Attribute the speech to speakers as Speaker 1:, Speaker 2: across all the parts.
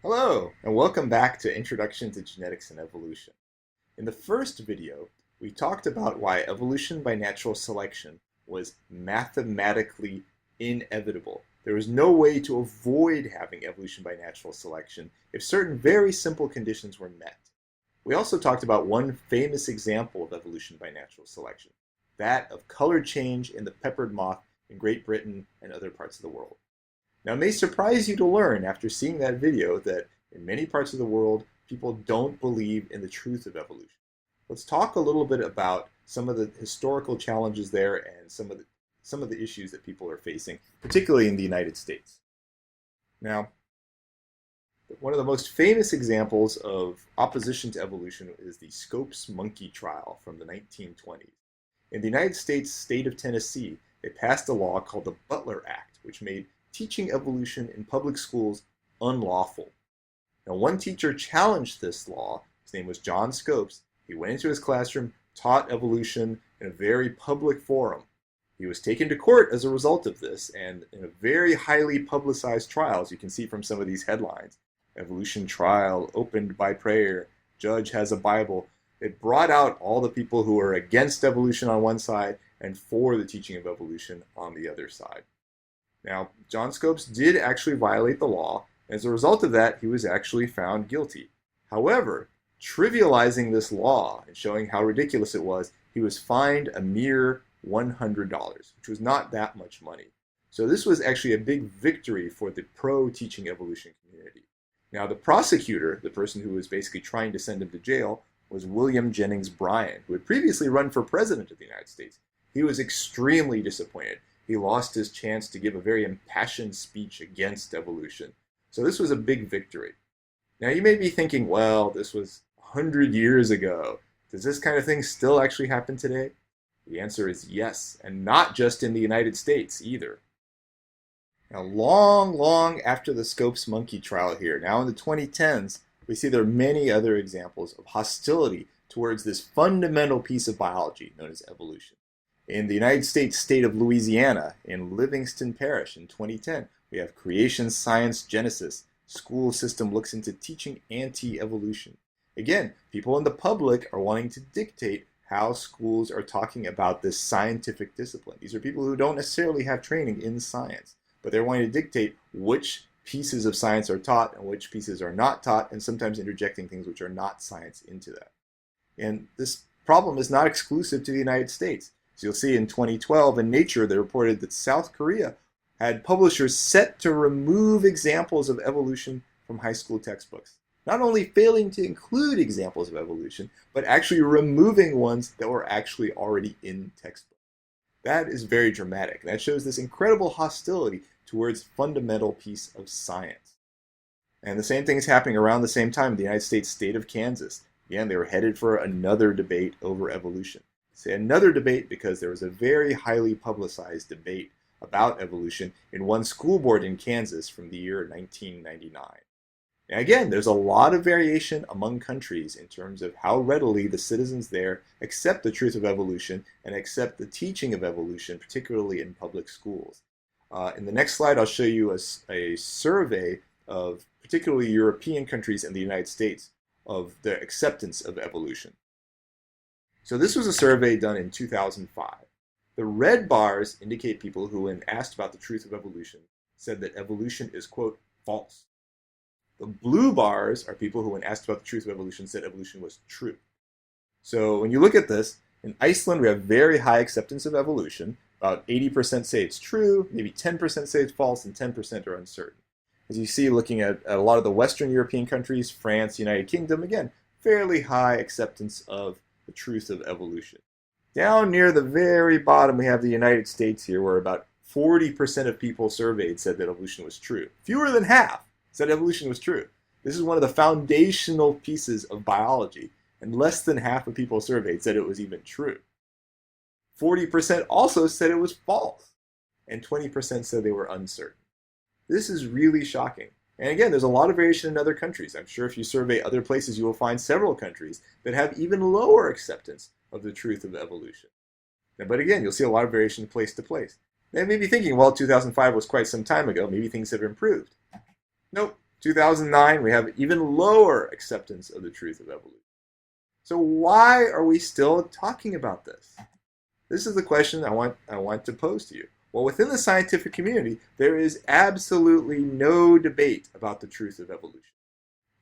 Speaker 1: Hello, and welcome back to Introduction to Genetics and Evolution. In the first video, we talked about why evolution by natural selection was mathematically inevitable. There was no way to avoid having evolution by natural selection if certain very simple conditions were met. We also talked about one famous example of evolution by natural selection, that of color change in the peppered moth in Great Britain and other parts of the world. Now, it may surprise you to learn after seeing that video that in many parts of the world, people don't believe in the truth of evolution. Let's talk a little bit about some of the historical challenges there and some of the issues that people are facing, particularly in the United States. Now, one of the most famous examples of opposition to evolution is the Scopes monkey trial from the 1920s. In the United States state of Tennessee, they passed a law called the Butler Act, which made teaching evolution in public schools unlawful. Now, one teacher challenged this law. His name was John Scopes. He went into his classroom, taught evolution in a very public forum. He was taken to court as a result of this, and in a very highly publicized trial, as you can see from some of these headlines. Evolution trial, opened by prayer, judge has a Bible. It brought out all the people who are against evolution on one side and for the teaching of evolution on the other side. Now, John Scopes did actually violate the law. As a result of that, he was actually found guilty. However, trivializing this law and showing how ridiculous it was, he was fined a mere $100, which was not that much money. So this was actually a big victory for the pro-teaching evolution community. Now, the prosecutor, the person who was basically trying to send him to jail, was William Jennings Bryan, who had previously run for president of the United States. He was extremely disappointed. He lost his chance to give a very impassioned speech against evolution. So this was a big victory. Now you may be thinking, well, this was 100 years ago. Does this kind of thing still actually happen today? The answer is yes, and not just in the United States either. Now, long after the Scopes monkey trial here, now in the 2010s, we see there are many other examples of hostility towards this fundamental piece of biology known as evolution. In the United States state of Louisiana, in Livingston Parish in 2010, we have Creation Science Genesis. School system looks into teaching anti-evolution. Again, people in the public are wanting to dictate how schools are talking about this scientific discipline. These are people who don't necessarily have training in science, but they're wanting to dictate which pieces of science are taught and which pieces are not taught, and sometimes interjecting things which are not science into that. And this problem is not exclusive to the United States. So you'll see in 2012 in Nature, they reported that South Korea had publishers set to remove examples of evolution from high school textbooks. Not only failing to include examples of evolution, but actually removing ones that were actually already in textbooks. That is very dramatic. That shows this incredible hostility towards fundamental piece of science. And the same thing is happening around the same time in the United States state of Kansas. Again, they were headed for another debate over evolution. Say another debate because there was a very highly publicized debate about evolution in one school board in Kansas from the year 1999. Now again, there's a lot of variation among countries in terms of how readily the citizens there accept the truth of evolution and accept the teaching of evolution, particularly in public schools. In the next slide, I'll show you a survey of particularly European countries and the United States of their acceptance of evolution. So this was a survey done in 2005. The red bars indicate people who, when asked about the truth of evolution, said that evolution is, quote, false. The blue bars are people who, when asked about the truth of evolution, said evolution was true. So when you look at this, in Iceland we have very high acceptance of evolution. About 80% say it's true, maybe 10% say it's false, and 10% are uncertain. As you see, looking at a lot of the Western European countries, France, United Kingdom, again, fairly high acceptance of the truth of evolution. Down near the very bottom, we have the United States here, where about 40% of people surveyed said that evolution was true. Fewer than half said evolution was true. This is one of the foundational pieces of biology, and less than half of people surveyed said it was even true. 40% also said it was false, and 20% said they were uncertain. This is really shocking. And again, there's a lot of variation in other countries. I'm sure if you survey other places, you will find several countries that have even lower acceptance of the truth of evolution. But again, you'll see a lot of variation place to place. They may be thinking, well, 2005 was quite some time ago. Maybe things have improved. Nope. 2009, we have even lower acceptance of the truth of evolution. So why are we still talking about this? This is the question I want to pose to you. Well, within the scientific community, there is absolutely no debate about the truth of evolution.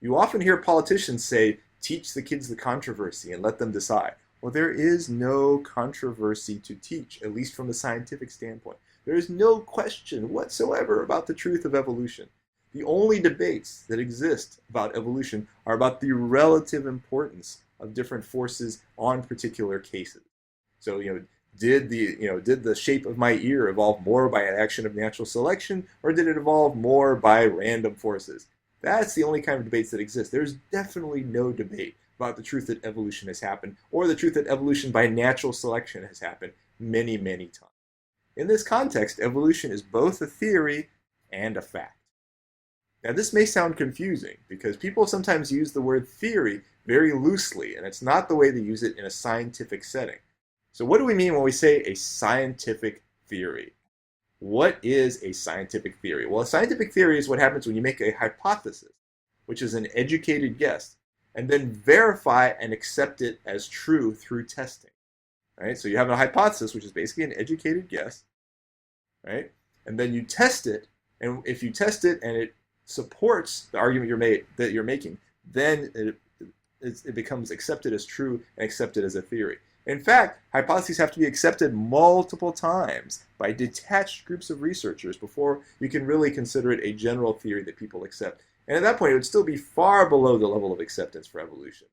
Speaker 1: You often hear politicians say, teach the kids the controversy and let them decide. Well, there is no controversy to teach, at least from the scientific standpoint. There is no question whatsoever about the truth of evolution. The only debates that exist about evolution are about the relative importance of different forces on particular cases. So, did the shape of my ear evolve more by an action of natural selection, or did it evolve more by random forces? That's the only kind of debates that exist. There's definitely no debate about the truth that evolution has happened, or the truth that evolution by natural selection has happened many, many times. In this context, evolution is both a theory and a fact. Now, this may sound confusing because people sometimes use the word theory very loosely, and it's not the way they use it in a scientific setting. So what do we mean when we say a scientific theory? What is a scientific theory? Well, a scientific theory is what happens when you make a hypothesis, which is an educated guess, and then verify and accept it as true through testing. Right? So you have a hypothesis, which is basically an educated guess, right? And then you test it, and if you test it and it supports the argument that you're making, then it becomes accepted as true and accepted as a theory. In fact, hypotheses have to be accepted multiple times by detached groups of researchers before you can really consider it a general theory that people accept. And at that point, it would still be far below the level of acceptance for evolution.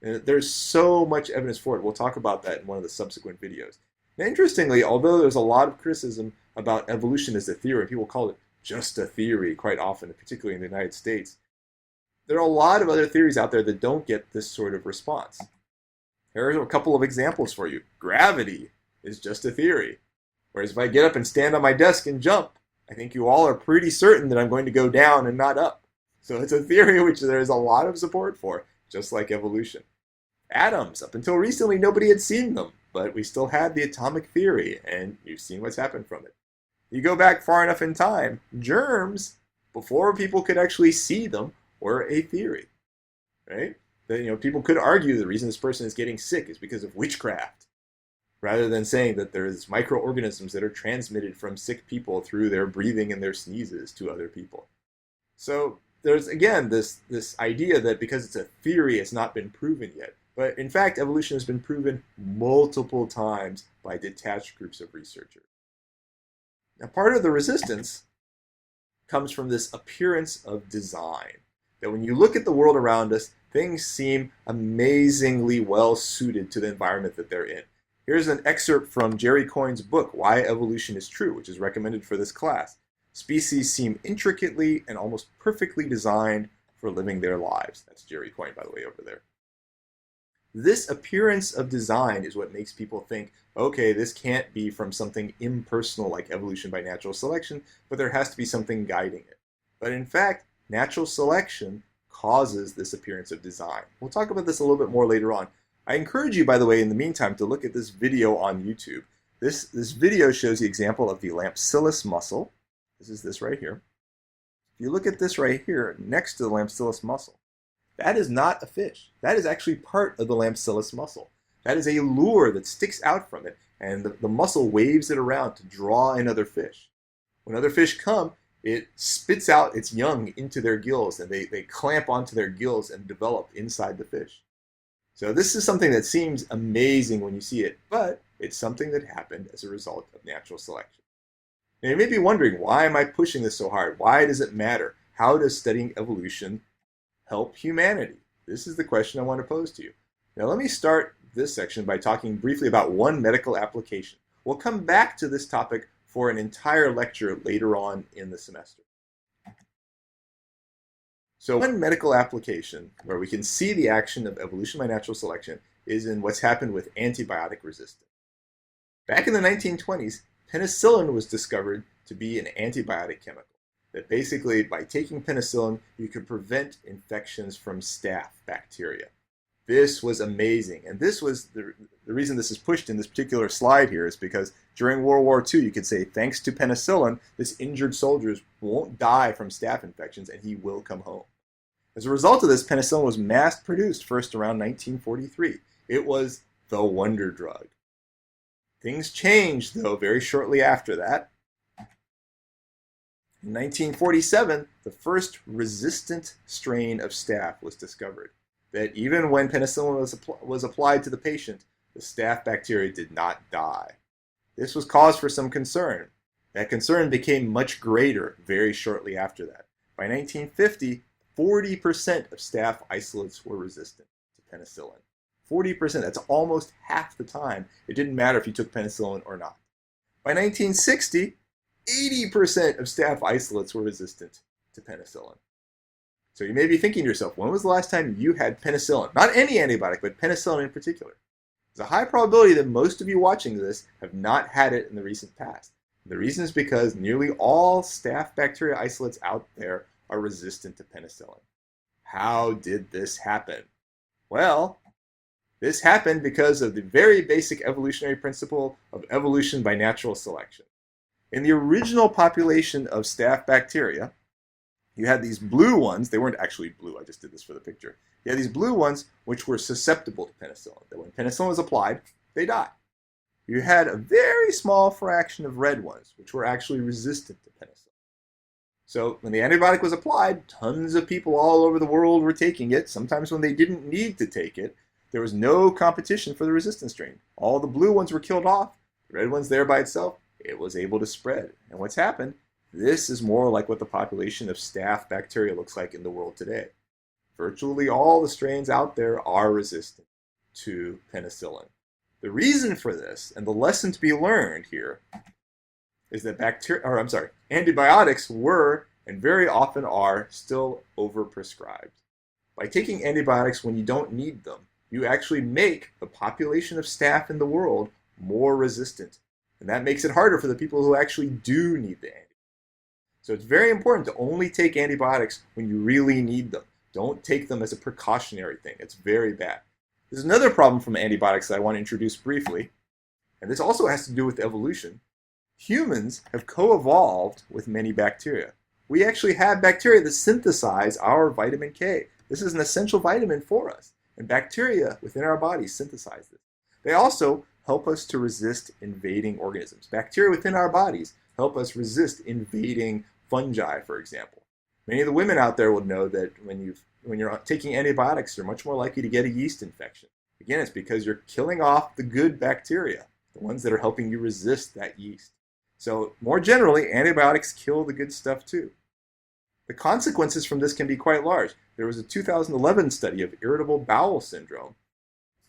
Speaker 1: And there's so much evidence for it. We'll talk about that in one of the subsequent videos. Now, interestingly, although there's a lot of criticism about evolution as a theory, people call it just a theory quite often, particularly in the United States, there are a lot of other theories out there that don't get this sort of response. Here are a couple of examples for you. Gravity is just a theory. Whereas if I get up and stand on my desk and jump, I think you all are pretty certain that I'm going to go down and not up. So it's a theory which there is a lot of support for, just like evolution. Atoms, up until recently, nobody had seen them, but we still had the atomic theory, and you've seen what's happened from it. You go back far enough in time, germs, before people could actually see them, were a theory, right? That, people could argue the reason this person is getting sick is because of witchcraft, rather than saying that there's microorganisms that are transmitted from sick people through their breathing and their sneezes to other people. So there's, again, this idea that because it's a theory, it's not been proven yet. But in fact, evolution has been proven multiple times by detached groups of researchers. Now, part of the resistance comes from this appearance of design. That when you look at the world around us, things seem amazingly well suited to the environment that they're in. Here's an excerpt from Jerry Coyne's book, Why Evolution is True, which is recommended for this class. Species seem intricately and almost perfectly designed for living their lives. That's Jerry Coyne, by the way, over there. This appearance of design is what makes people think, okay, this can't be from something impersonal like evolution by natural selection, but there has to be something guiding it. But in fact, natural selection causes this appearance of design. We'll talk about this a little bit more later on. I encourage you, by the way, in the meantime, to look at this video on YouTube. This video shows the example of the lampsilus mussel. This is this right here. If you look at this right here, next to the lampsilus mussel, that is not a fish. That is actually part of the lampsilus mussel. That is a lure that sticks out from it, and the mussel waves it around to draw in other fish. When other fish come, it spits out its young into their gills, and they clamp onto their gills and develop inside the fish. So this is something that seems amazing when you see it, but it's something that happened as a result of natural selection. Now you may be wondering, why am I pushing this so hard? Why does it matter? How does studying evolution help humanity? This is the question I want to pose to you. Now let me start this section by talking briefly about one medical application. We'll come back to this topic for an entire lecture later on in the semester. So one medical application where we can see the action of evolution by natural selection is in what's happened with antibiotic resistance. Back in the 1920s, penicillin was discovered to be an antibiotic chemical. That basically, by taking penicillin, you could prevent infections from staph bacteria. This was amazing. And this was the reason this is pushed in this particular slide here is because during World War II, you could say, thanks to penicillin, this injured soldier won't die from staph infections and he will come home. As a result of this, penicillin was mass produced first around 1943. It was the wonder drug. Things changed, though, very shortly after that. In 1947, the first resistant strain of staph was discovered. That even when penicillin was applied to the patient, the staph bacteria did not die. This was cause for some concern. That concern became much greater very shortly after that. By 1950, 40% of staph isolates were resistant to penicillin. 40%, that's almost half the time. It didn't matter if you took penicillin or not. By 1960, 80% of staph isolates were resistant to penicillin. So you may be thinking to yourself, when was the last time you had penicillin? Not any antibiotic, but penicillin in particular. There's a high probability that most of you watching this have not had it in the recent past. The reason is because nearly all staph bacteria isolates out there are resistant to penicillin. How did this happen? Well, this happened because of the very basic evolutionary principle of evolution by natural selection. In the original population of staph bacteria, you had these blue ones. They weren't actually blue. I just did this for the picture. You had these blue ones which were susceptible to penicillin. That when penicillin was applied, they died. You had a very small fraction of red ones which were actually resistant to penicillin. So when the antibiotic was applied, tons of people all over the world were taking it. Sometimes when they didn't need to take it, there was no competition for the resistant strain. All the blue ones were killed off. The red ones there by itself, it was able to spread. And what's happened? This is more like what the population of staph bacteria looks like in the world today. Virtually all the strains out there are resistant to penicillin. The reason for this, and the lesson to be learned here, is that antibiotics were, and very often are, still overprescribed. By taking antibiotics when you don't need them, you actually make the population of staph in the world more resistant. And that makes it harder for the people who actually do need the antibiotics. So it's very important to only take antibiotics when you really need them. Don't take them as a precautionary thing. It's very bad. There's another problem from antibiotics that I want to introduce briefly, and this also has to do with evolution. Humans have co-evolved with many bacteria. We actually have bacteria that synthesize our vitamin K. This is an essential vitamin for us, and bacteria within our bodies synthesize this. They also help us to resist invading organisms. Bacteria within our bodies help us resist invading fungi, for example. Many of the women out there will know that when you're taking antibiotics, you're much more likely to get a yeast infection. Again, it's because you're killing off the good bacteria, the ones that are helping you resist that yeast. So more generally, antibiotics kill the good stuff too. The consequences from this can be quite large. There was a 2011 study of irritable bowel syndrome.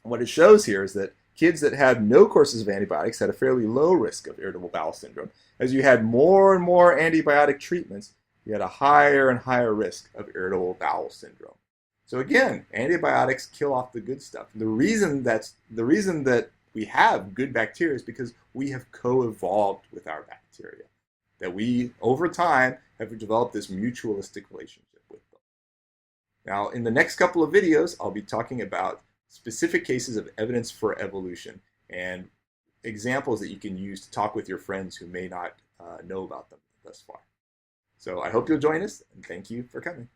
Speaker 1: And what it shows here is that kids that had no courses of antibiotics had a fairly low risk of irritable bowel syndrome. As you had more and more antibiotic treatments, you had a higher and higher risk of irritable bowel syndrome. So again, antibiotics kill off the good stuff. The reason that we have good bacteria is because we have co-evolved with our bacteria. That we, over time, have developed this mutualistic relationship with them. Now, in the next couple of videos, I'll be talking about specific cases of evidence for evolution and examples that you can use to talk with your friends who may not know about them thus far. So I hope you'll join us, and thank you for coming.